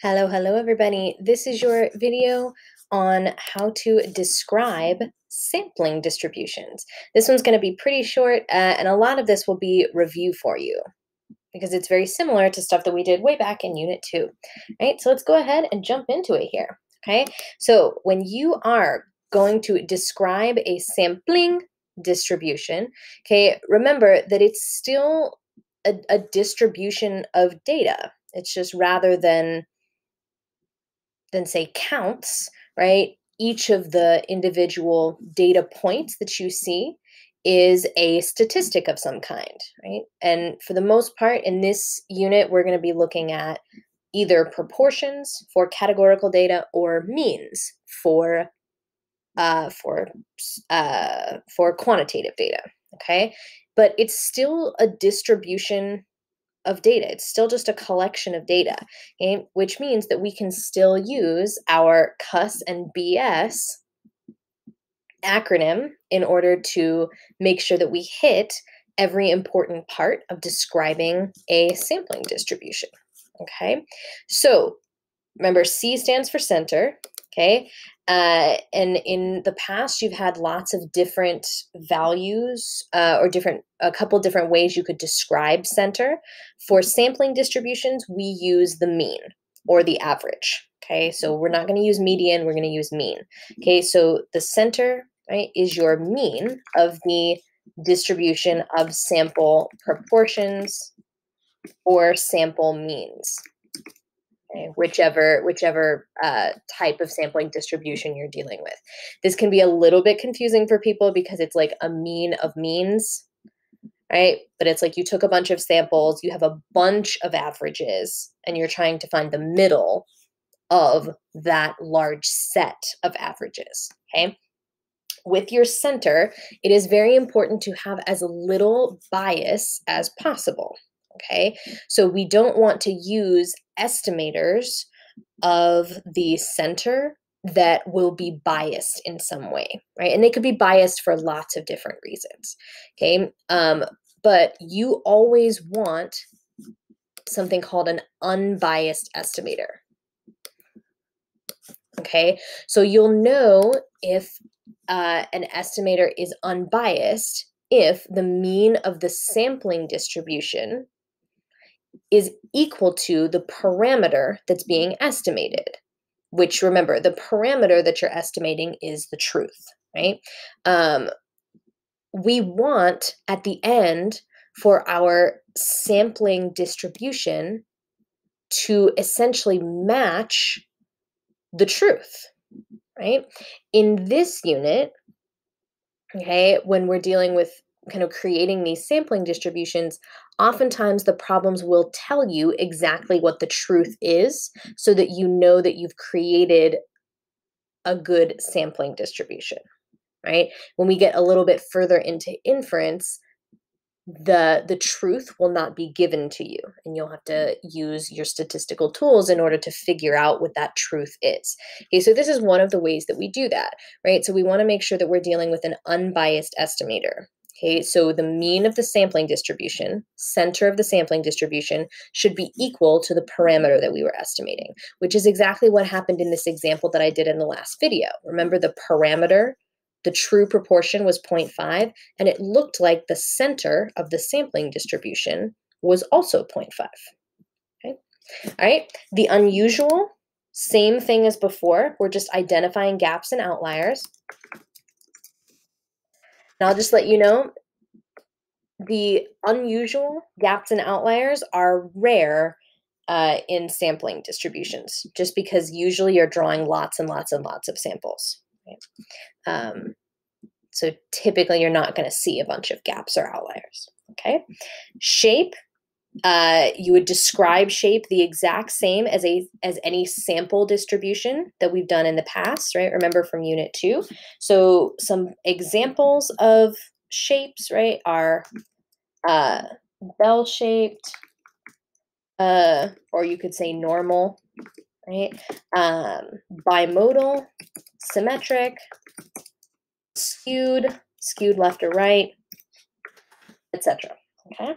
Hello everybody. This is your video on how to describe sampling distributions. This one's going to be pretty short, and a lot of this will be review for you because it's very similar to stuff that we did way back in Unit 2. Right? So let's go ahead and jump into it here. Okay? So when you are going to describe a sampling distribution, okay, remember that it's still a distribution of data. It's just rather than say counts, right? Each of the individual data points that you see is a statistic of some kind, right? And for the most part, in this unit, we're going to be looking at either proportions for categorical data or means for quantitative data. Okay, but it's still a distribution of data. It's still just a collection of data, okay? Which means that we can still use our CUS and BS acronym in order to make sure that we hit every important part of describing a sampling distribution, okay? So remember, C stands for center, okay? And in the past, you've had lots of different values or a couple different ways you could describe center. For sampling distributions, we use the mean or the average, okay? So we're not going to use median, we're going to use mean, okay? So the center, right, is your mean of the distribution of sample proportions or sample means. Okay, whichever type of sampling distribution you're dealing with. This can be a little bit confusing for people because it's like a mean of means, right? But it's like you took a bunch of samples, you have a bunch of averages, and you're trying to find the middle of that large set of averages, okay? With your center, it is very important to have as little bias as possible. Okay, so we don't want to use estimators of the center that will be biased in some way, right? And they could be biased for lots of different reasons. Okay, but you always want something called an unbiased estimator. Okay, so you'll know if an estimator is unbiased if the mean of the sampling distribution is equal to the parameter that's being estimated, which, remember, the parameter that you're estimating is the truth, right? We want at the end for our sampling distribution to essentially match the truth, right? In this unit, okay, when we're dealing with kind of creating these sampling distributions, oftentimes the problems will tell you exactly what the truth is so that you know that you've created a good sampling distribution, right? When we get a little bit further into inference, the truth will not be given to you, and you'll have to use your statistical tools in order to figure out what that truth is. Okay, so this is one of the ways that we do that, right? So we want to make sure that we're dealing with an unbiased estimator. Okay, so the mean of the sampling distribution, center of the sampling distribution, should be equal to the parameter that we were estimating, which is exactly what happened in this example that I did in the last video. Remember, the parameter, the true proportion, was 0.5, and it looked like the center of the sampling distribution was also 0.5. Okay, all right. The unusual, same thing as before. We're just identifying gaps and outliers. Now, I'll just let you know, the unusual gaps and outliers are rare in sampling distributions, just because usually you're drawing lots and lots and lots of samples. Right? So typically you're not going to see a bunch of gaps or outliers. Okay. Shape, you would describe shape the exact same as any sample distribution that we've done in the past, right? Remember from Unit 2. So some examples of shapes, right, are bell-shaped, or you could say normal, right? Bimodal, symmetric, skewed left or right, etc. Okay,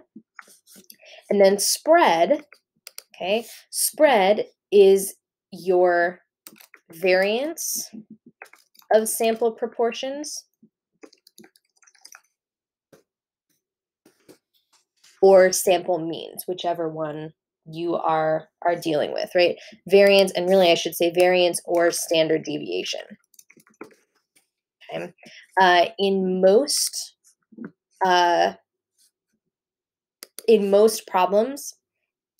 and then spread. Okay, spread is your variance of sample proportions or sample means, whichever one you are dealing with, right? Variance, and really I should say variance or standard deviation. Okay. In most problems,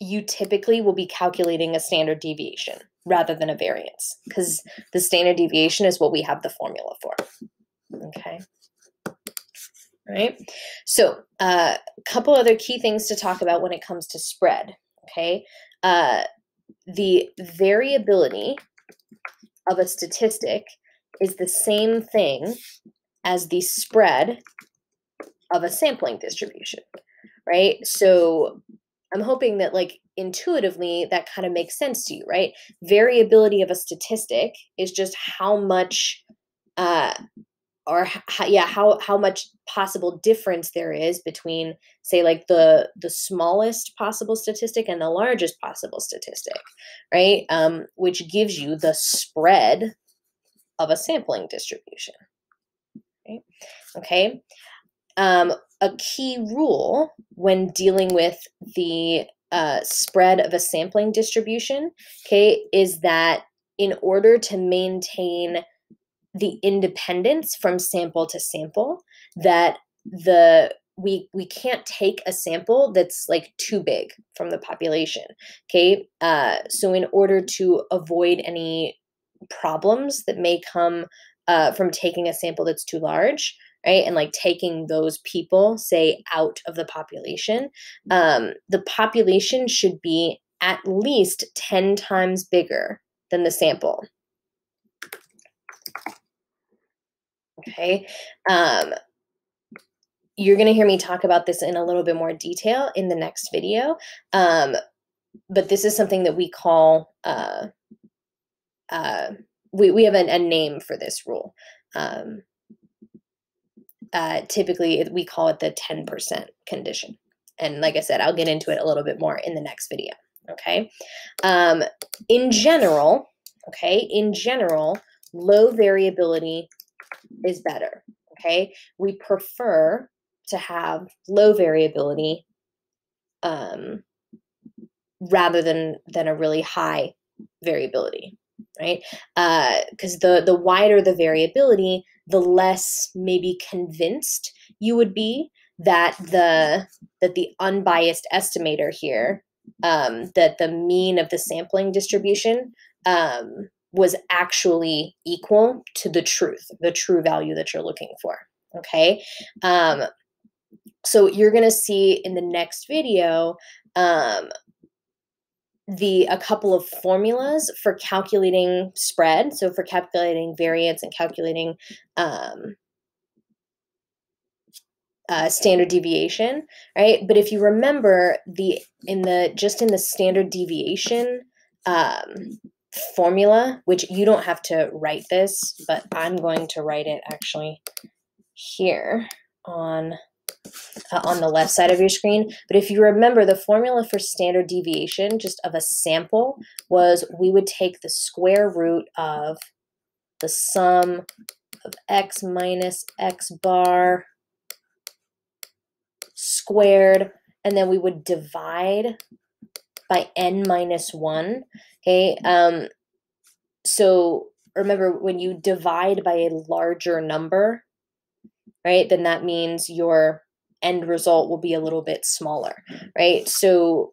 you typically will be calculating a standard deviation rather than a variance, because the standard deviation is what we have the formula for. Okay. All right. So a couple other key things to talk about when it comes to spread. Okay. The variability of a statistic is the same thing as the spread of a sampling distribution, right? So I'm hoping that, like, intuitively that kind of makes sense to you, right? Variability of a statistic is just how much how much possible difference there is between, say, like the smallest possible statistic and the largest possible statistic, right? Which gives you the spread of a sampling distribution, right? Okay. A key rule when dealing with the spread of a sampling distribution, okay, is that in order to maintain the independence from sample to sample, that we can't take a sample that's like too big from the population. Okay, so in order to avoid any problems that may come from taking a sample that's too large, right, and like taking those people, say, out of the population, the population should be at least 10 times bigger than the sample. Okay. You're going to hear me talk about this in a little bit more detail in the next video. But this is something that we call, we have a name for this rule. Typically, we call it the 10% condition. And like I said, I'll get into it a little bit more in the next video. Okay. In general, low variability is better. Okay. We prefer to have low variability rather than a really high variability, right? Because the wider the variability, the less maybe convinced you would be that the unbiased estimator here, that the mean of the sampling distribution was actually equal to the true value that you're looking for. Okay. So you're going to see in the next video a couple of formulas for calculating spread. So for calculating variance and calculating standard deviation, right? But if you remember, in the standard deviation formula, which you don't have to write this, but I'm going to write it actually here on the left side of your screen. But if you remember, the formula for standard deviation just of a sample was we would take the square root of the sum of x minus x bar squared, and then we would divide by n minus 1. Okay, so remember, when you divide by a larger number, right, then that means your end result will be a little bit smaller, right? So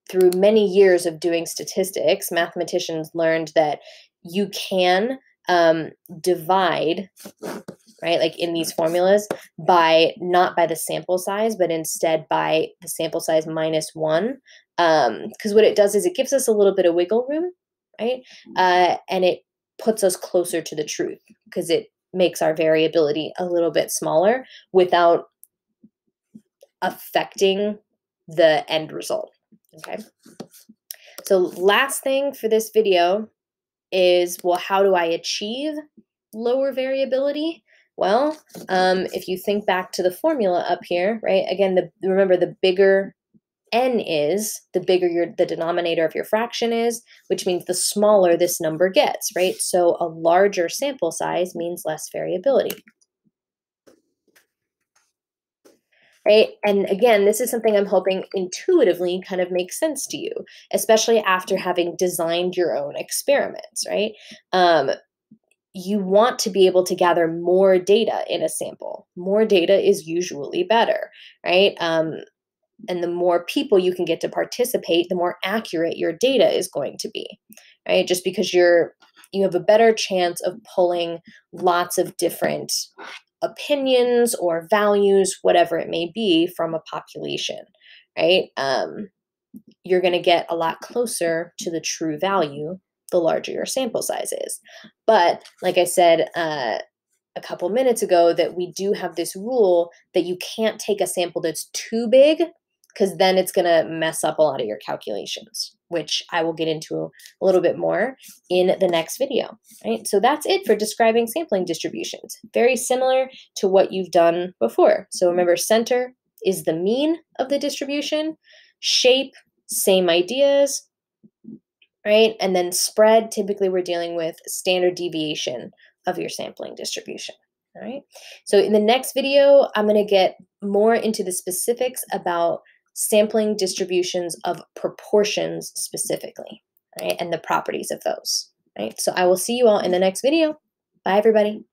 through many years of doing statistics, mathematicians learned that you can divide, right, like in these formulas, not by the sample size, but instead by the sample size minus 1. Because what it does is it gives us a little bit of wiggle room, right? And it puts us closer to the truth, because it makes our variability a little bit smaller without affecting the end result. Okay. So last thing for this video is, well, how do I achieve lower variability? Well, if you think back to the formula up here, right? Again, remember, the bigger n is, the bigger the denominator of your fraction is, which means the smaller this number gets, right? So a larger sample size means less variability. Right? And again, this is something I'm hoping intuitively kind of makes sense to you, especially after having designed your own experiments, right? Um, you want to be able to gather more data in a sample. More data is usually better, right? And the more people you can get to participate, the more accurate your data is going to be, right? Just because you have a better chance of pulling lots of different opinions or values, whatever it may be, from a population, right? You're going to get a lot closer to the true value the larger your sample size is. But like I said a couple minutes ago, that we do have this rule that you can't take a sample that's too big, because then it's going to mess up a lot of your calculations, which I will get into a little bit more in the next video, right? So that's it for describing sampling distributions. Very similar to what you've done before. So remember, center is the mean of the distribution, shape, same ideas, right? And then spread, typically we're dealing with standard deviation of your sampling distribution. All right. So in the next video, I'm going to get more into the specifics about sampling distributions of proportions specifically, right? And the properties of those, right? So I will see you all in the next video. Bye, everybody.